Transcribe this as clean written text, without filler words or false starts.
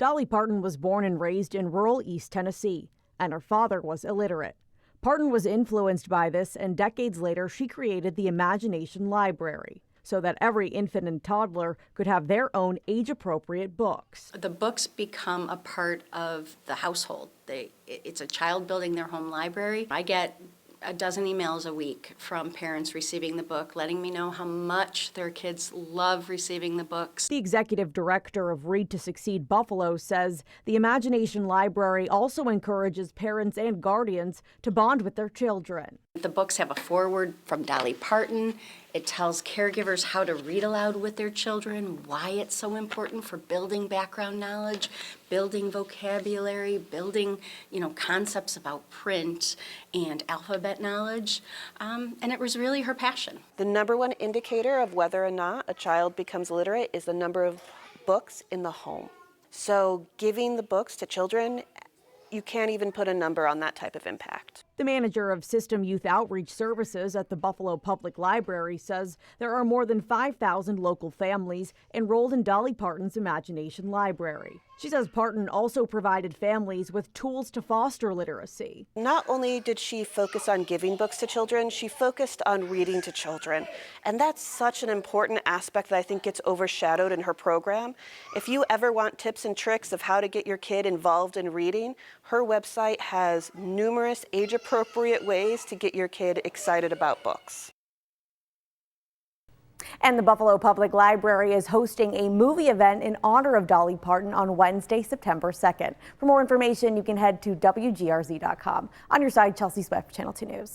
Dolly Parton was born and raised in rural East Tennessee, and her father was illiterate. Parton was influenced by this, and decades later she created the Imagination Library so that every infant and toddler could have their own age-appropriate books. The books become a part of the household. It's a child building their home library. I get a dozen emails a week from parents receiving the book, letting me know how much their kids love receiving the books. The executive director of Read to Succeed Buffalo says the Imagination Library also encourages parents and guardians to bond with their children. The books have a foreword from Dolly Parton. It tells caregivers how to read aloud with their children, why it's so important for building background knowledge, building vocabulary, building, concepts about print and alphabet knowledge. And it was really her passion. The number one indicator of whether or not a child becomes literate is the number of books in the home. So giving the books to children, you can't even put a number on that type of impact. The manager of System Youth Outreach Services at the Buffalo Public Library says there are more than 5,000 local families enrolled in Dolly Parton's Imagination Library. She says Parton also provided families with tools to foster literacy. Not only did she focus on giving books to children, she focused on reading to children. And that's such an important aspect that I think gets overshadowed in her program. If you ever want tips and tricks of how to get your kid involved in reading, her website has numerous age-appropriate ways to get your kid excited about books. And the Buffalo Public Library is hosting a movie event in honor of Dolly Parton on Wednesday, September 2nd. For more information, you can head to WGRZ.com. On your side, Chelsea Swift, Channel 2 News.